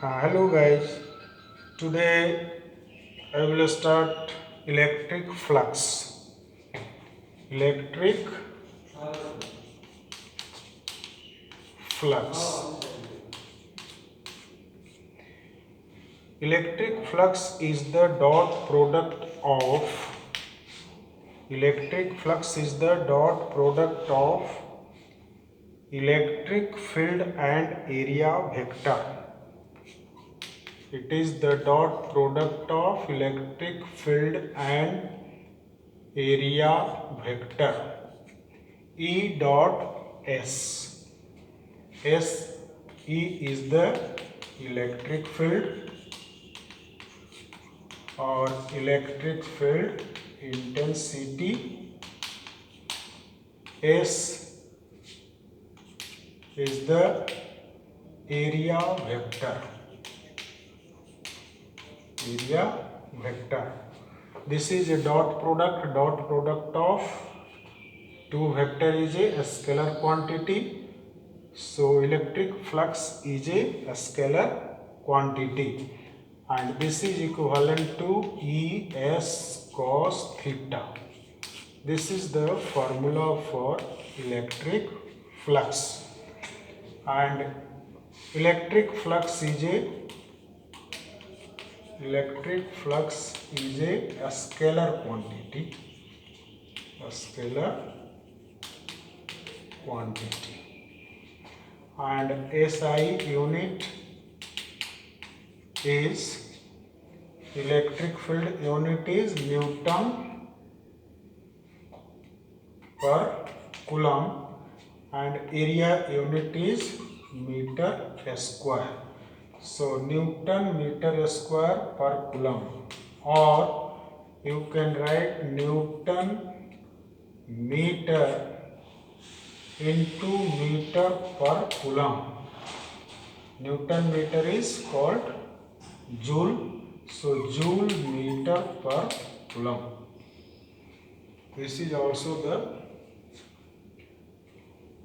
Hello guys, today I will start electric flux. Electric flux. Electric flux is the dot product of electric field and area vector. It is the dot product of electric field and area vector. E dot S. E is the electric field or electric field intensity. S is the area vector. This is a dot product of two vector is a scalar quantity. So electric flux is a scalar quantity and this is equivalent to Es cos theta. This is the formula for electric flux, and electric flux is a scalar quantity, and SI unit is electric field unit is Newton per coulomb and area unit is meter square. So Newton meter square per coulomb, or you can write Newton meter into meter per coulomb. Newton meter is called joule, so joule meter per coulomb. This is also the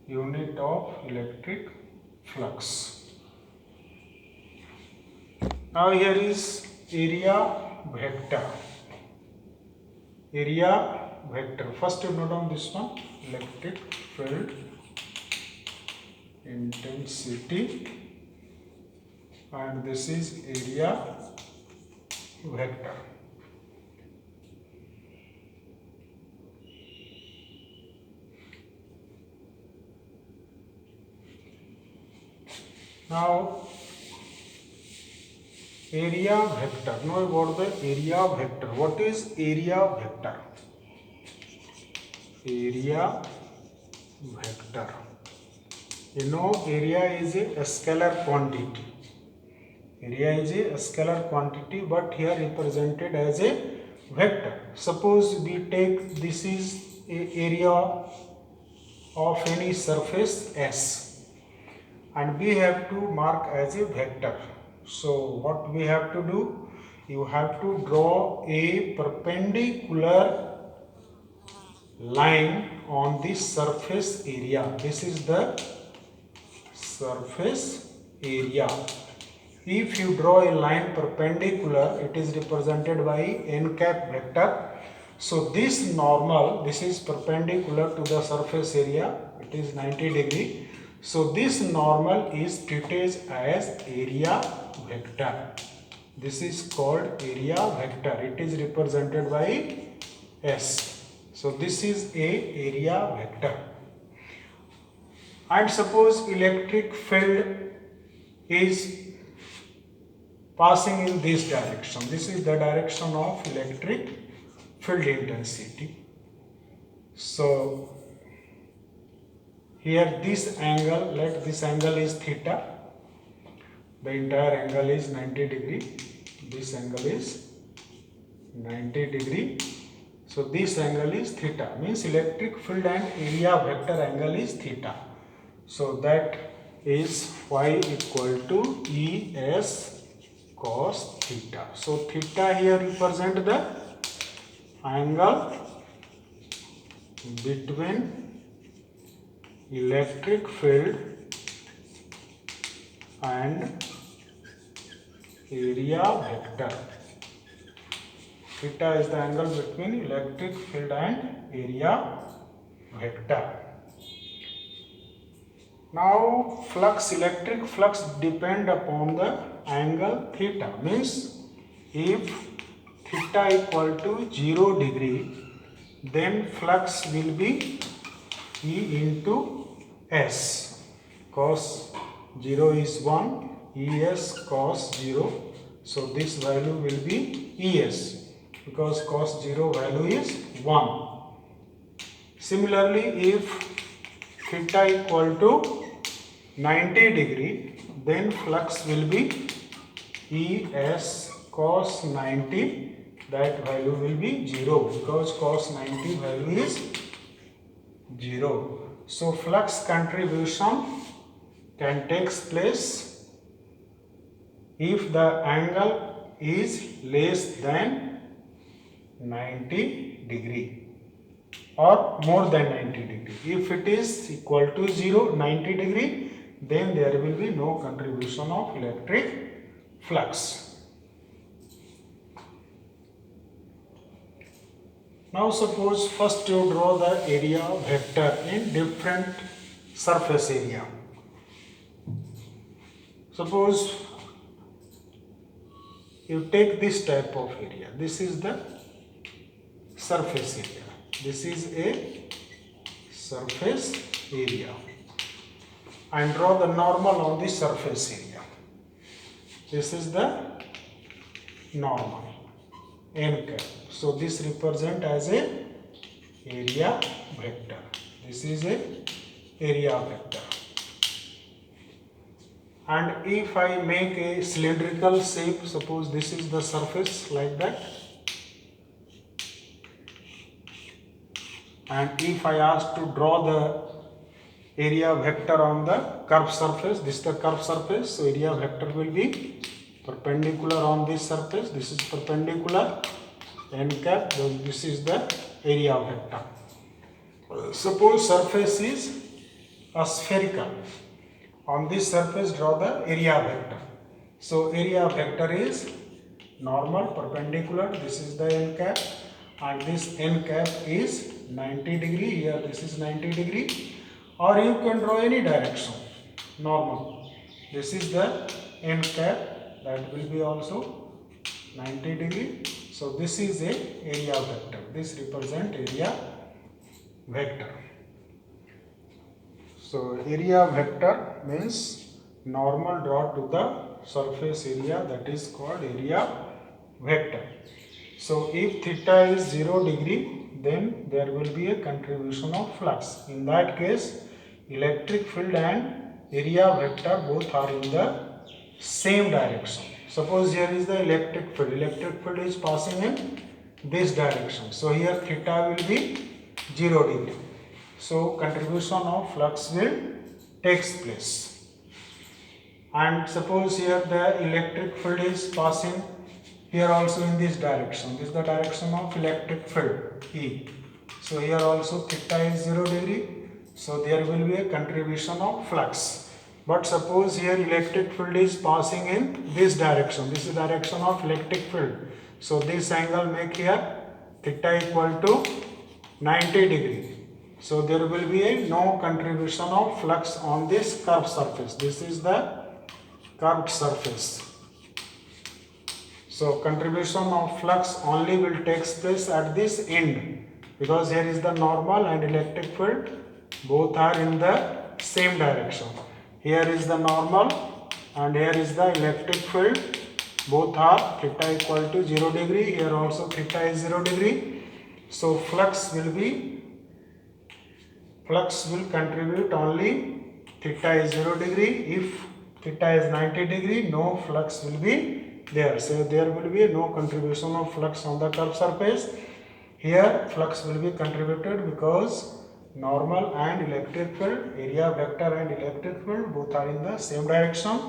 unit of electric flux. Now here is area vector. First you note on this one, electric field intensity, and this is area vector. Now area vector. Know about the area vector. What is area vector? Area vector. You know, area is a scalar quantity. But here represented as a vector. Suppose we take this is a area of any surface S, and we have to mark as a vector. So what we have to do? You have to draw a perpendicular line on this surface area. This is the surface area. If you draw a line perpendicular, it is represented by n cap vector. So this normal, this is perpendicular to the surface area, it is 90 degree. So this normal is treated as area vector. This is called area vector. It is represented by S. So this is a area vector. And suppose electric field is passing in this direction. This is the direction of electric field intensity. So here this angle, let this angle is theta. The entire angle is 90 degree. This angle is 90 degree. So this angle is theta, means electric field and area vector angle is theta. So that is phi equal to Es cos theta. So theta here represent the angle between electric field and area vector. Theta is the angle between electric field and area vector. Now electric flux depend upon the angle theta. Means if theta equal to 0 degree, then flux will be E into S. Cos 0 is 1, ES cos 0. So this value will be ES because cos 0 value is 1. Similarly, if theta equal to 90 degree, then flux will be ES cos 90. That value will be 0 because cos 90 value is 0. So flux contribution can take place if the angle is less than 90 degree or more than 90 degree. If it is equal to 0, 90 degree, then there will be no contribution of electric flux. Now suppose first you draw the area vector in different surface area. Suppose you take this type of area. This is the surface area. This is a surface area. And draw the normal on the surface area. This is the normal, n cap. So this represent as a area vector. This is a area vector. And if I make a cylindrical shape, suppose this is the surface like that. And if I ask to draw the area vector on the curved surface, this is the curved surface, so area vector will be perpendicular on this surface. This is perpendicular, n cap, this is the area vector. Suppose surface is a spherical. On this surface draw the area vector. So area vector is normal, perpendicular, this is the n cap, and this n cap is 90 degree, here this is 90 degree, or you can draw any direction, normal. This is the n cap, that will be also 90 degree. So this is a area vector. This represent area vector. So area vector means normal draw to the surface area, that is called area vector. So if theta is 0 degree, then there will be a contribution of flux. In that case, electric field and area vector both are in the same direction. Suppose here is the electric field. Electric field is passing in this direction. So here theta will be 0 degree. So contribution of flux will takes place. And suppose here the electric field is passing here also in this direction. This is the direction of electric field E. So here also theta is 0 degree. So there will be a contribution of flux. But suppose here electric field is passing in this direction. This is the direction of electric field. So this angle make here theta equal to 90 degree. So there will be a no contribution of flux on this curved surface. This is the curved surface. So contribution of flux only will take place at this end, because here is the normal and electric field both are in the same direction. Here is the normal and here is the electric field, both are theta equal to 0 degree, here also theta is 0 degree. So flux will contribute only theta is 0 degree. If theta is 90 degree, no flux will be there. So there will be no contribution of flux on the curved surface. Here flux will be contributed because normal and electric field, area vector and electric field both are in the same direction.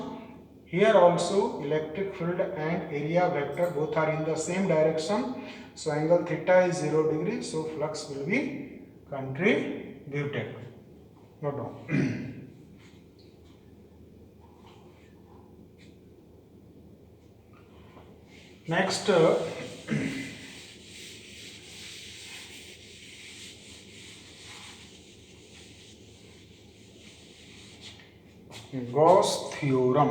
Here also electric field and area vector both are in the same direction. So angle theta is 0 degree. So flux will be contributed. Note down. Next, Gauss theorem.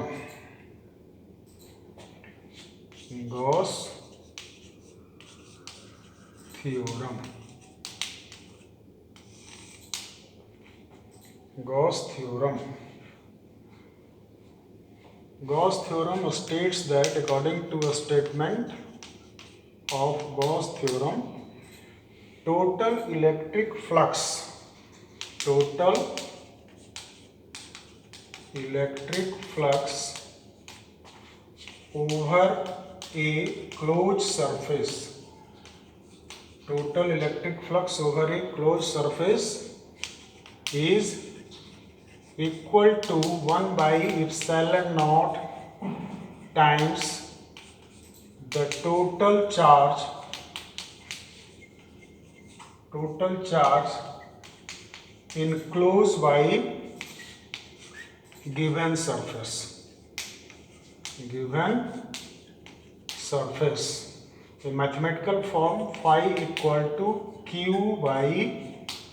Gauss theorem. Gauss theorem. Gauss theorem states that according to a statement of Gauss theorem, total electric flux over a closed surface, is equal to 1 by epsilon naught times the total charge enclosed by given surface. In mathematical form, phi equal to q by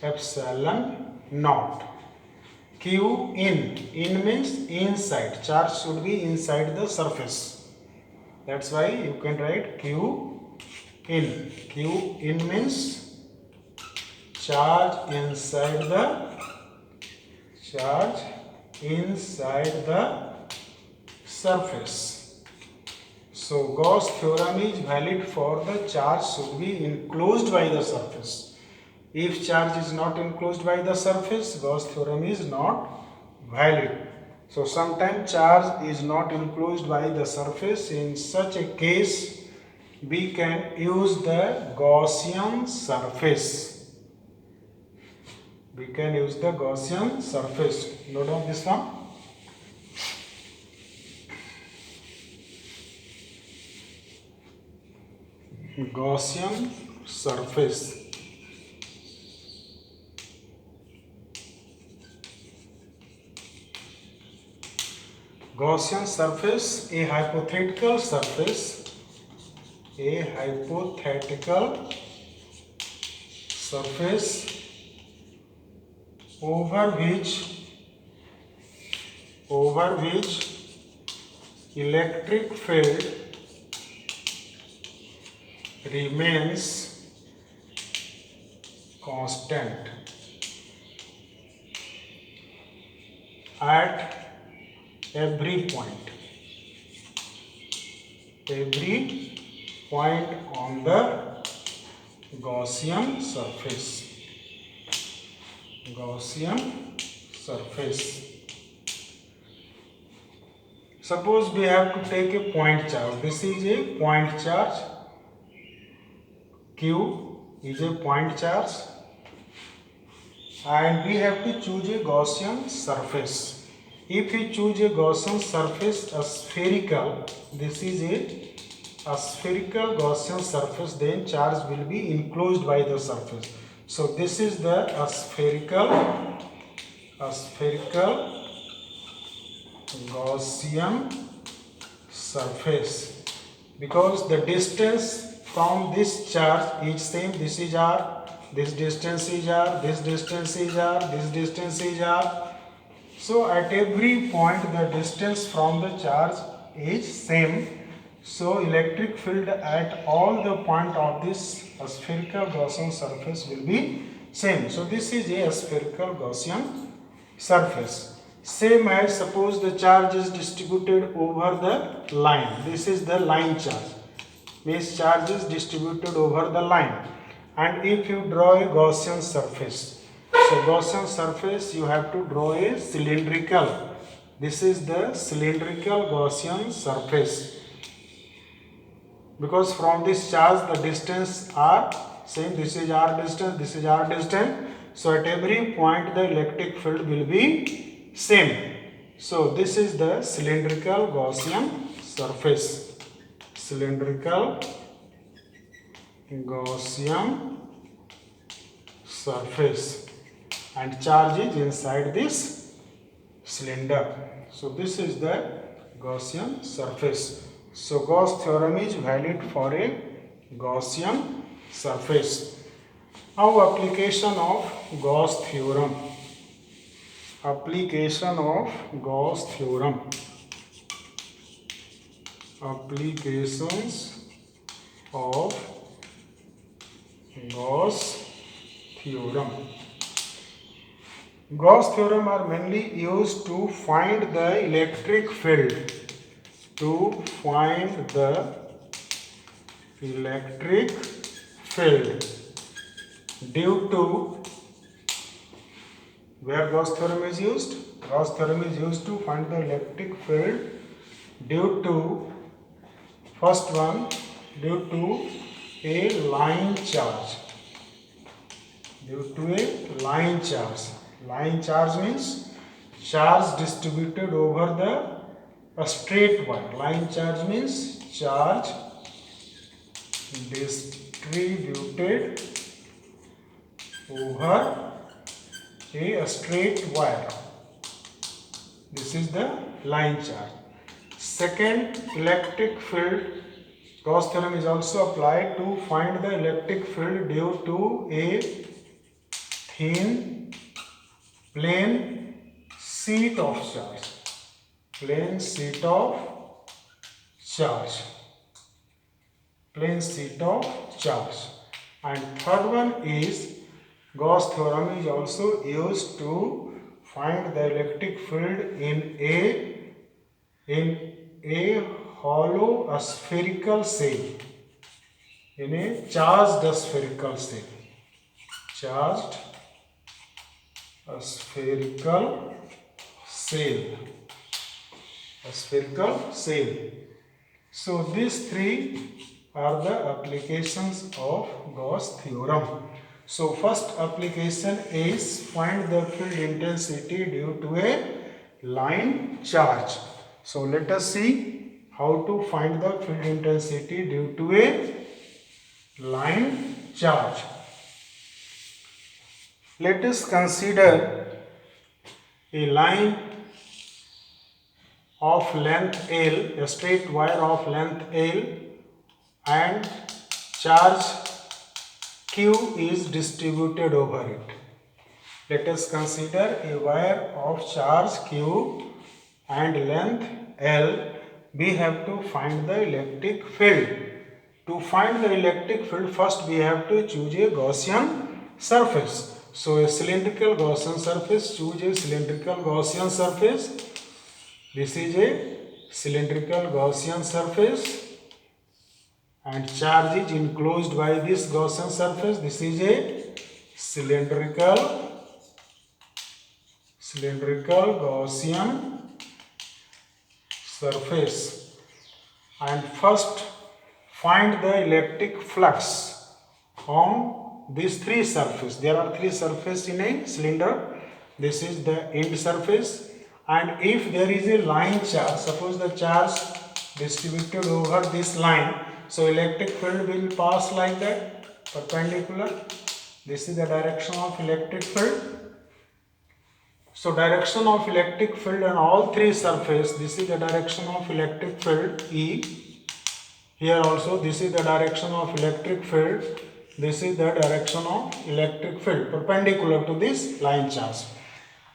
epsilon naught. Q in means inside. Charge should be inside the surface. That's why you can write Q in. Q in means charge inside the surface. So Gauss theorem is valid for the charge should be enclosed by the surface. If charge is not enclosed by the surface, Gauss theorem is not valid. So sometimes charge is not enclosed by the surface. In such a case, we can use the Gaussian surface. Note down this one. Gaussian surface. Gaussian surface, a hypothetical surface over which electric field remains constant at every point on the Gaussian surface. Suppose we have to take a point charge. This is a point charge. Q is a point charge, and we have to choose a Gaussian surface. If we choose a Gaussian surface, a spherical, this is a spherical Gaussian surface, then charge will be enclosed by the surface. So this is the spherical Gaussian surface, because the distance from this charge is same. This is r, this distance is r, this distance is r, this distance is r. So at every point the distance from the charge is same. So electric field at all the point of this spherical Gaussian surface will be same. So this is a spherical Gaussian surface. Same as suppose the charge is distributed over the line. This is the line charge. Means charge is distributed over the line. And if you draw a Gaussian surface, so Gaussian surface you have to draw a cylindrical. This is the cylindrical Gaussian surface. Because from this charge the distance are same. This is r distance, this is r distance. So at every point the electric field will be same. So this is the cylindrical Gaussian surface. Cylindrical Gaussian surface, and charge is inside this cylinder. So this is the Gaussian surface. So Gauss theorem is valid for a Gaussian surface. Now application of Gauss theorem. Application of Gauss theorem. Applications of Gauss theorem. Gauss theorem are mainly used to find the electric field. To find the electric field due to, where Gauss theorem is used? Gauss theorem is used to find the electric field due to, first one, due to a line charge. Due to a line charge. Line charge means charge distributed over a straight wire. Line charge means charge distributed over a straight wire. This is the line charge. Second, electric field. Gauss theorem is also applied to find the electric field due to a thin plane sheet of charge. Plane sheet of charge. Plane sheet of charge. And third one is, Gauss theorem is also used to find the electric field in a hollow spherical shell. In a charged spherical shell. Charged spherical shell. A spherical shell. So these three are the applications of Gauss theorem. So first application is find the field intensity due to a line charge. So let us see how to find the field intensity due to a line charge. Let us consider a line of length L, a straight wire of length L, and charge Q is distributed over it. Let us consider a wire of charge Q and length L. We have to find the electric field. To find the electric field, first we have to choose a Gaussian surface. So a cylindrical Gaussian surface, choose a cylindrical Gaussian surface. This is a cylindrical Gaussian surface and charge is enclosed by this Gaussian surface. This is a cylindrical Gaussian surface. And first find the electric flux on these three surfaces. There are three surfaces in a cylinder. This is the end surface, and if there is a line charge, suppose the charge distributed over this line, so electric field will pass like that, perpendicular. This is the direction of electric field. So direction of electric field on all three surfaces, this is the direction of electric field E. Here also this is the direction of electric field. This is the direction of electric field perpendicular to this line charge.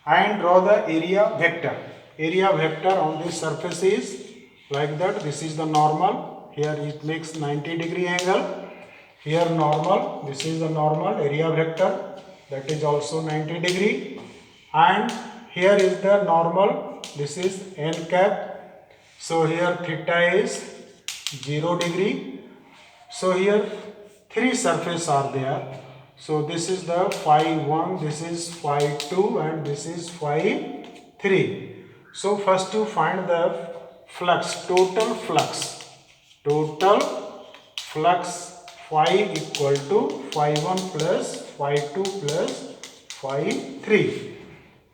And draw the area vector. Area vector on this surface is like that. This is the normal. Here it makes 90 degree angle. Here normal. This is the normal area vector. That is also 90 degree. And here is the normal. This is n cap. So here theta is 0 degree. So here three surfaces are there. So this is the phi 1, this is phi 2 and this is phi 3. So first to find the flux, total flux phi equal to phi 1 plus phi 2 plus phi 3.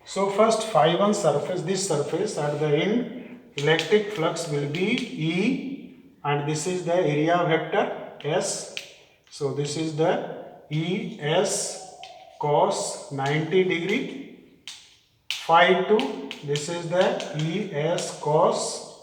So first phi 1 surface, this surface at the end, electric flux will be E, and this is the area vector S. So this is the ES cos 90 degree. Phi 2, this is the ES cos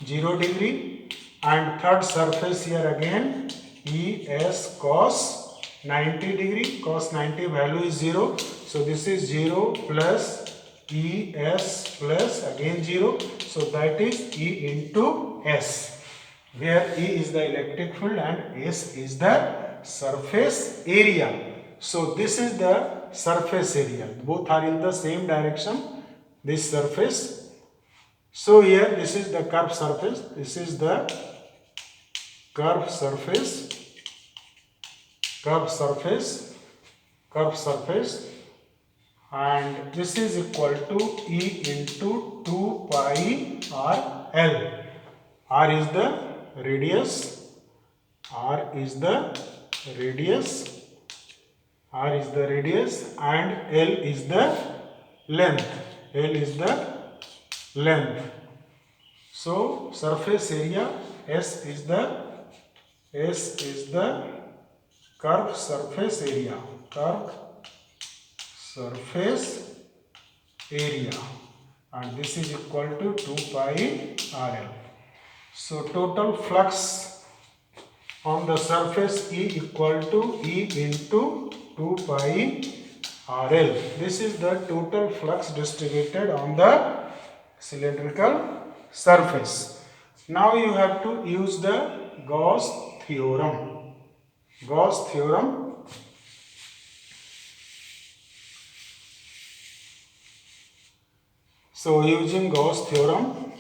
0 degree. and third surface here again ES cos 90 degree. Cos 90 value is 0. So this is 0 plus ES plus again 0. So that is E into S, where E is the electric field and S is the surface area. So this is the surface area. Both are in the same direction. This surface. So here this is the curved surface. This is the curved surface. Curved surface. Curved surface. And this is equal to E into 2 pi r L. R is the radius. R is the radius. R is the radius and L is the length. L is the length. So surface area S is the curved surface area. Curved surface area, and this is equal to 2 pi RL. So total flux on the surface E equal to E into 2 pi RL. This is the total flux distributed on the cylindrical surface. Now you have to use the Gauss theorem. Gauss theorem. So using Gauss theorem,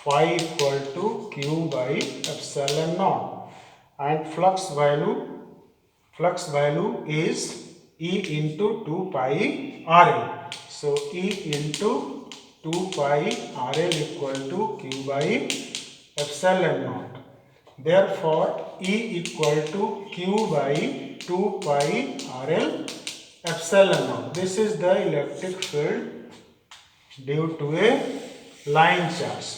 phi equal to Q by epsilon naught, and flux value is E into 2 pi RL. So E into 2 pi RL equal to Q by epsilon naught. Therefore E equal to Q by 2 pi RL epsilon naught. This is the electric field due to a line charge.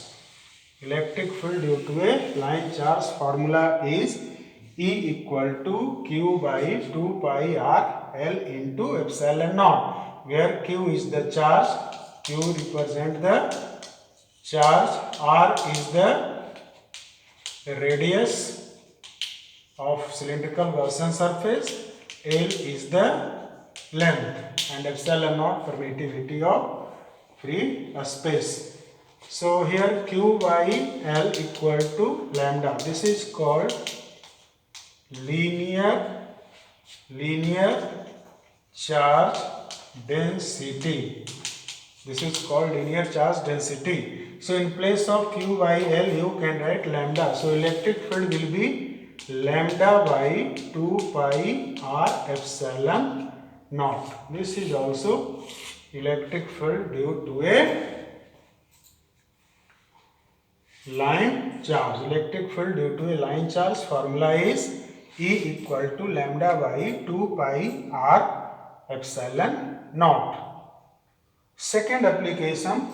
Electric field due to a line charge formula is E equal to Q by 2 pi R L into epsilon naught, where Q is the charge, Q represent the charge, R is the radius of cylindrical Gaussian surface, L is the length, and epsilon naught permittivity of free space. So here Q by L equal to lambda. This is called linear charge density. This is called linear charge density. So in place of Q by L you can write lambda. So electric field will be lambda by 2 pi R epsilon naught. This is also electric field due to a line charge. Electric field due to a line charge formula is E equal to lambda by 2 pi R epsilon naught. Second application,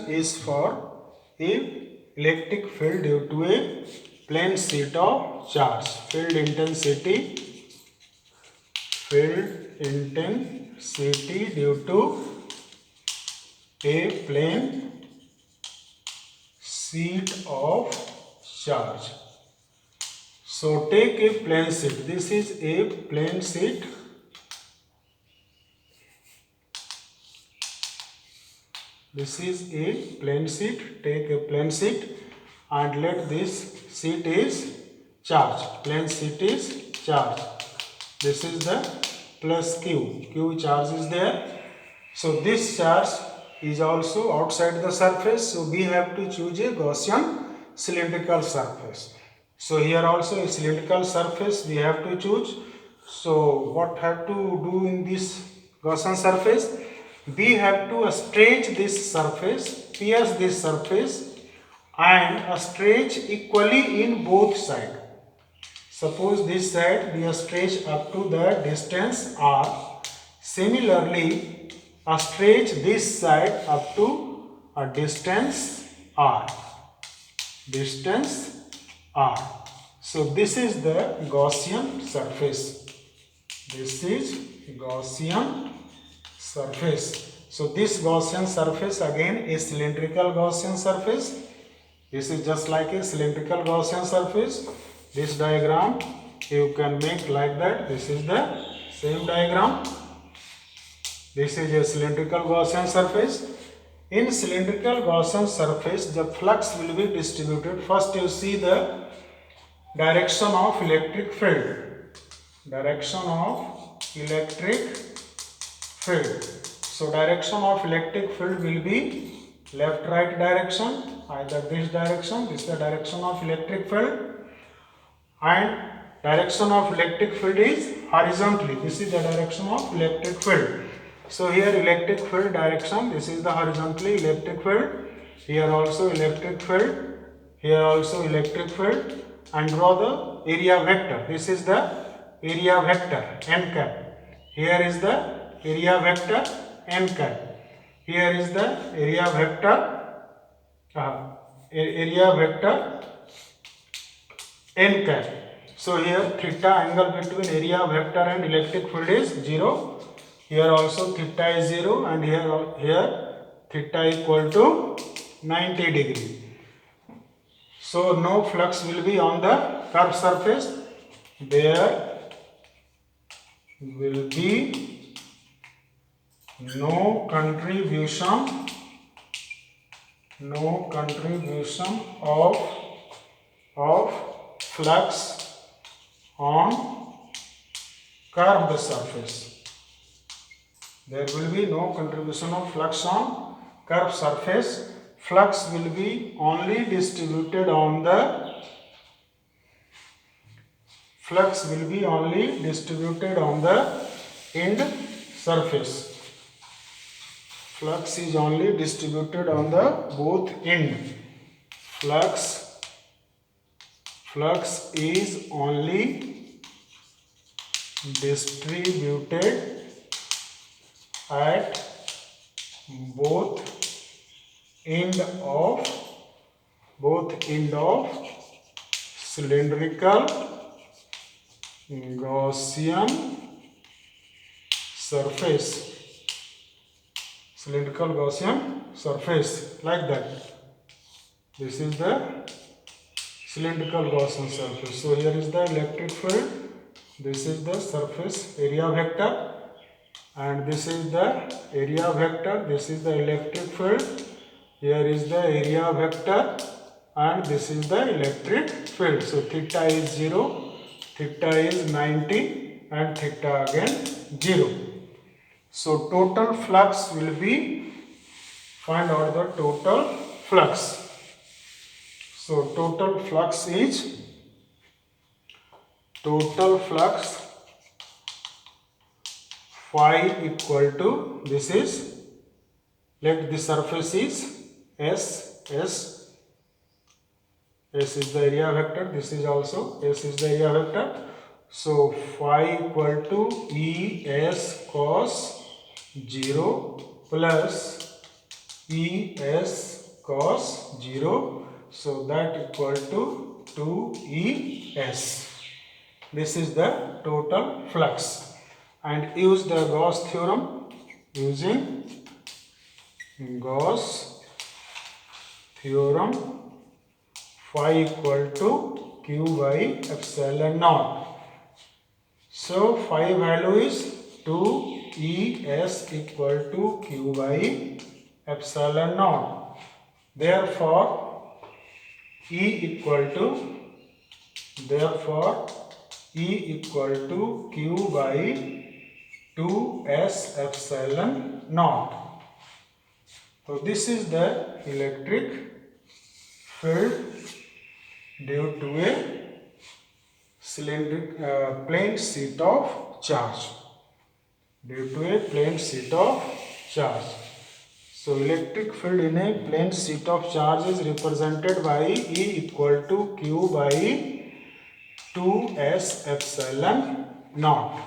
is for a electric field due to a plane sheet of charge. Field intensity due to a plane sheet of charge. So take a plane sheet. This is a plane sheet. This is a plane sheet. Take a plane sheet and let this sheet is charged. Plane sheet is charged. This is the plus Q. Q charge is there. So this charge is also outside the surface. So we have to choose a Gaussian cylindrical surface. So here also a cylindrical surface we have to choose. So what have to do in this Gaussian surface? We have to stretch this surface, pierce this surface, and stretch equally in both sides. Suppose this side we stretch up to the distance R. Similarly, stretch this side up to a distance R. So this is the Gaussian surface. This is Gaussian surface. So this Gaussian surface again is cylindrical Gaussian surface. This is just like a cylindrical Gaussian surface. This diagram you can make like that. This is the same diagram. This is a cylindrical Gaussian surface. In cylindrical Gaussian surface, the flux will be distributed. First you see the direction of electric field. Direction of electric field. So direction of electric field will be left right direction, either this direction, this is the direction of electric field, and direction of electric field is horizontally. This is the direction of electric field. So here electric field direction, this is the horizontally electric field, here also electric field, here also electric field, and draw the area vector. This is the area vector n cap. Here is the area vector n cap. Here is the area vector n cap. So here theta angle between area vector and electric field is 0. Here also theta is 0, and here theta equal to 90 degree. So no flux will be on the curved surface. There will be no contribution of flux on curved surface. There will be no contribution of flux on curved surface. Flux will be only distributed on the end surface. Flux is only distributed on the both end. Flux is only distributed at both end of cylindrical Gaussian surface. Cylindrical Gaussian surface, like that. This is the cylindrical Gaussian surface. So here is the electric field. This is the surface area vector, and this is the area vector. This is the electric field. Here is the area vector, and this is the electric field. So theta is 0, theta is 90, and theta again 0. So total flux will be, find out the total flux. So total flux is, phi equal to, this is, let the surface is S is the area vector, this is also S is the area vector. So phi equal to Es cos 0 plus Es cos 0. So that equal to 2Es. This is the total flux. And use the Gauss theorem. Using Gauss theorem, phi equal to Q by epsilon naught. So phi value is 2Es equal to Q by epsilon naught. Therefore, E equal to Q by 2S epsilon naught. So this is the electric field due to a cylindric plane sheet of charge. So electric field in a plane sheet of charge is represented by E equal to Q by 2S epsilon naught.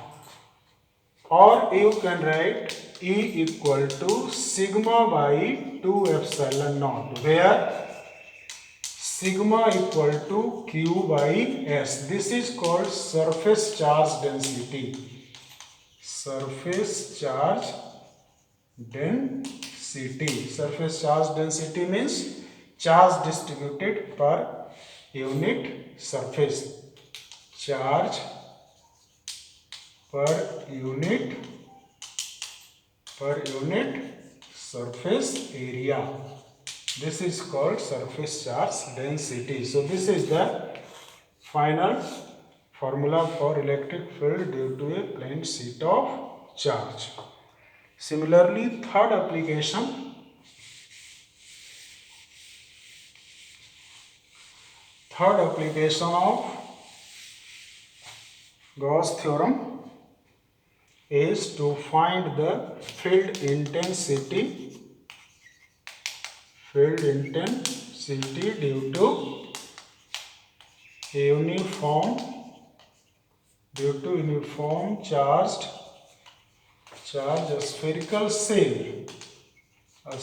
Or you can write E equal to sigma by 2 epsilon naught, where sigma equal to q by s. This is called surface charge density. Surface charge density. Surface charge density means charge distributed per unit surface. Charge per unit surface area. This is called surface charge density. So this is the final formula for electric field due to a plane sheet of charge. Similarly, third application, of Gauss theorem is to find the field intensity due to uniform charged spherical shell. A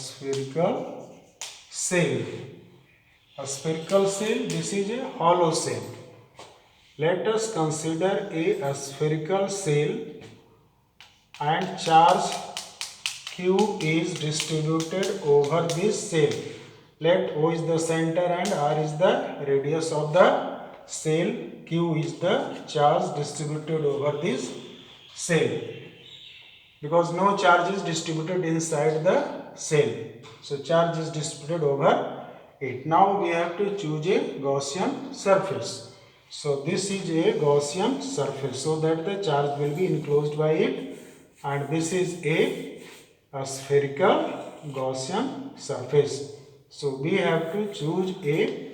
spherical shell, this is a hollow shell. Let us consider a spherical shell and charge q is distributed over this shell. Let O is the center and R is the radius of the shell. Q is the charge distributed over this shell, because no charge is distributed inside the shell. So charge is distributed over it. Now we have to choose a Gaussian surface. So this is a Gaussian surface, so that the charge will be enclosed by it, and this is a spherical Gaussian surface. So we have to choose a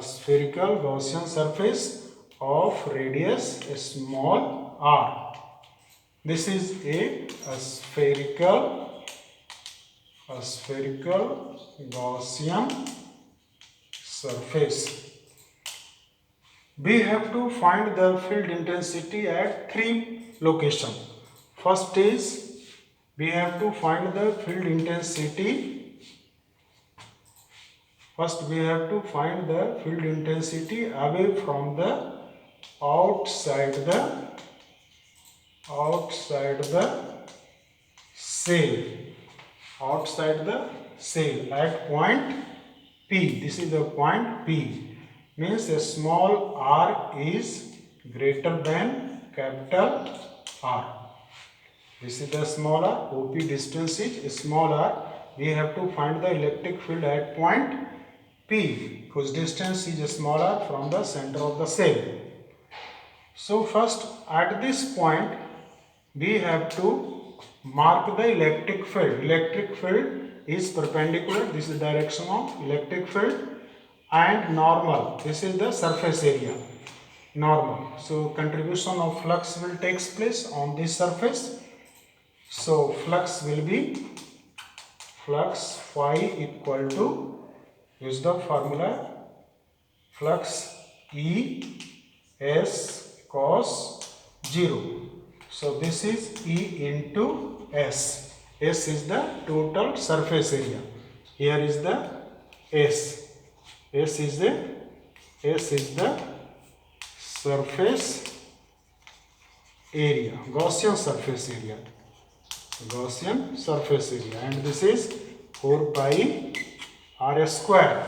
spherical Gaussian surface of radius small r. This is a spherical Gaussian surface. We have to find the field intensity at three locations. First is, we have to find the field intensity. First we have to find the field intensity away from the outside the shell at point P. This is the point P. Means a small r is greater than capital R. This is the small r. OP distance is small r. We have to find the electric field at point P, whose distance is smaller from the center of the shell. So first, at this point we have to mark the electric field. Electric field is perpendicular, this is the direction of electric field, and normal, this is the surface area, normal. So contribution of flux will take place on this surface. So flux will be flux phi equal to, use the formula, flux E S cos 0. So this is E into S. S is the total surface area. Here is the S. S is the surface area, Gaussian surface area. And this is 4 pi r square.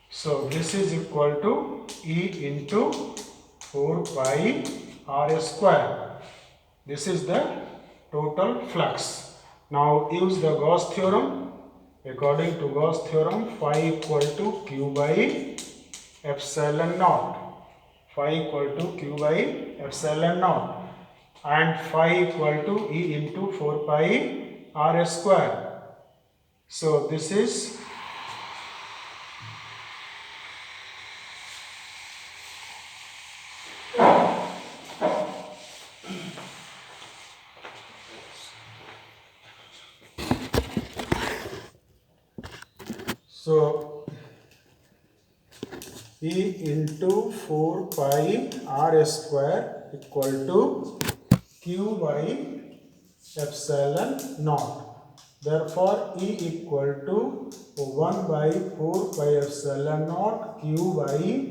So this is equal to E into 4 pi r square. This is the total flux. Now use the Gauss theorem. According to Gauss theorem, phi equal to q by epsilon naught. Phi equal to q by epsilon naught. And phi equal to E into 4 pi r square. So this is E into 4 pi r square equal to q by epsilon naught. Therefore, E equal to 1 by 4 pi epsilon naught Q by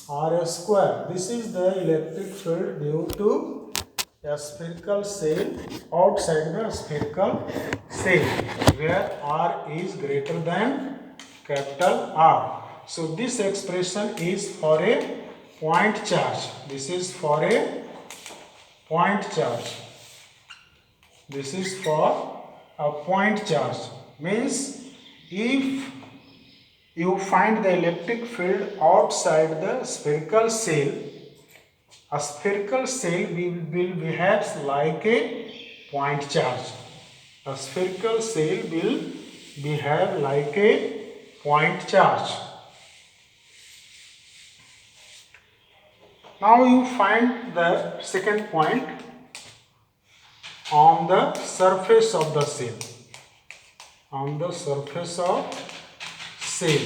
R square. This is the electric field due to a spherical cell outside the spherical cell where R is greater than capital R. So this expression is for a point charge. This is for a point charge. This is for a point charge. Means if you find the electric field outside the spherical cell, a spherical cell will behave like a point charge. A spherical cell will behave like a point charge. Now you find the second point on the surface of the cell. On the surface of cell.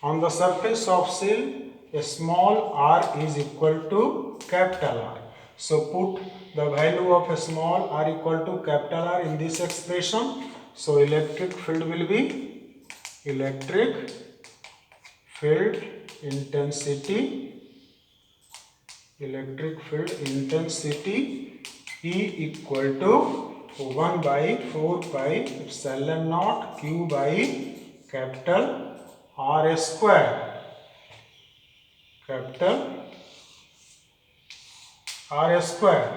On the surface of cell, a small r is equal to capital R. So put the value of a small r equal to capital R in this expression. So electric field will be electric field intensity. Electric field intensity E equal to 1 by 4 pi epsilon naught Q by capital R square. Capital R square.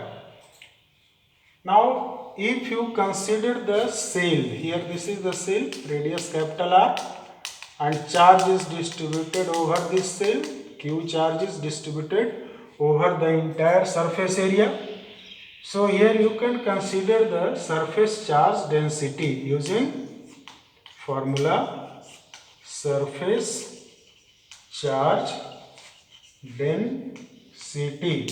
Now, if you consider the cell, here this is the cell, radius capital R, and charge is distributed over this cell, Q charge is distributed over the entire surface area. So here you can consider the surface charge density using formula surface charge density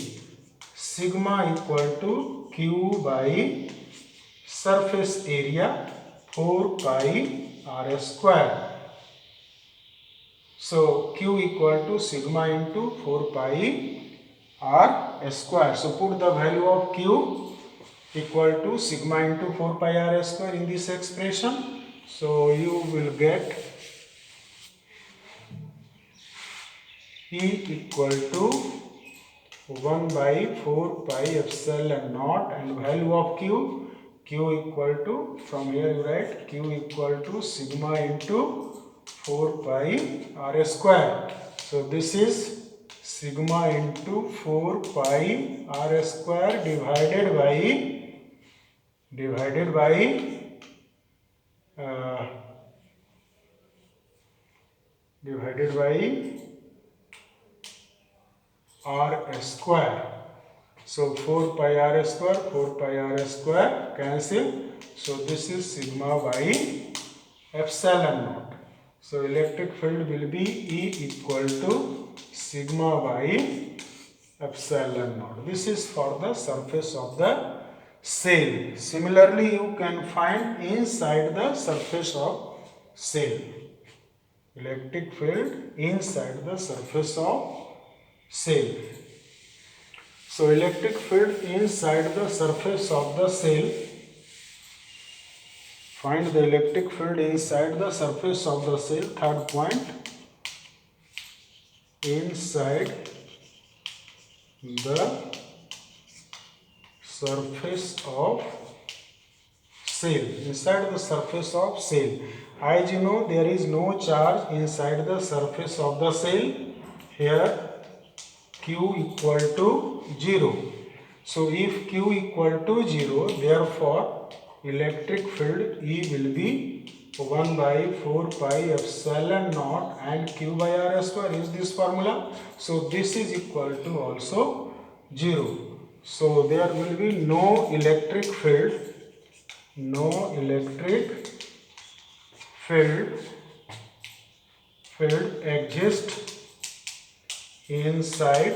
sigma equal to Q by surface area 4 pi R square. So Q equal to sigma into 4 pi R square. So put the value of Q equal to sigma into 4 pi R square in this expression. So you will get E equal to 1 by 4 pi epsilon naught and value of Q equal to, from here you write Q equal to sigma into 4 pi R square. So this is sigma into 4 pi R square divided by R square. So 4 pi R square cancel. So this is sigma by epsilon naught. So electric field will be E equal to sigma by epsilon naught. This is for the surface of the cell. Similarly, you can find inside the surface of cell. Electric field inside the surface of cell. So electric field inside the surface of the cell. Find the electric field inside the surface of the cell. Third point. Inside the surface of cell. Inside the surface of cell. As you know, there is no charge inside the surface of the cell. Here Q equal to 0. So if Q equal to 0, therefore electric field E will be 1 by 4 pi epsilon naught and Q by R square is this formula. So this is equal to also 0. So there will be no electric field exists inside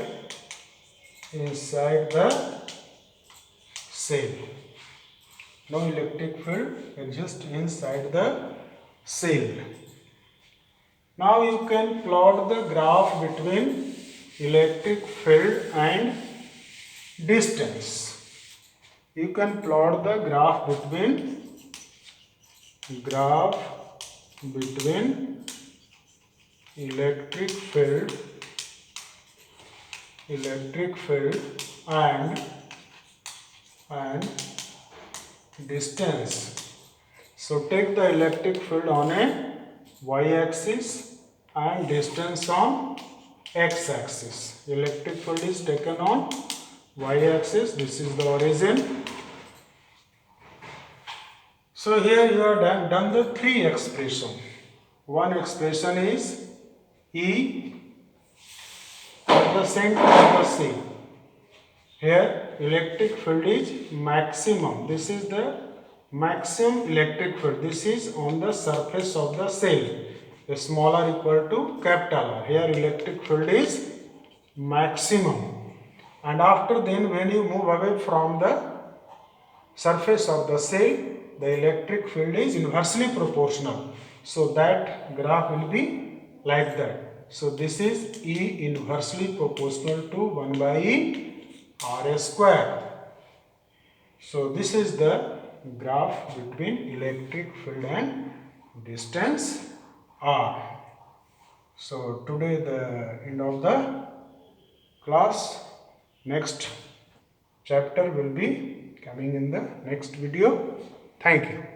the cell. No electric field exists inside the cell. Now you can plot the graph between electric field and distance. You can plot the graph between graph between electric field and distance. So take the electric field on a y-axis and distance on x-axis. Electric field is taken on y-axis. This is the origin. So here you have done the three expressions. One expression is E at the center of the C. Here electric field is maximum. This is the maximum electric field. This is on the surface of the cell. A small r equal to capital R. Here electric field is maximum. And after then when you move away from the surface of the cell, the electric field is inversely proportional. So that graph will be like that. So this is E inversely proportional to 1 by R square. So this is the graph between electric field and distance R. So today the end of the class. Next chapter will be coming in the next video. Thank you.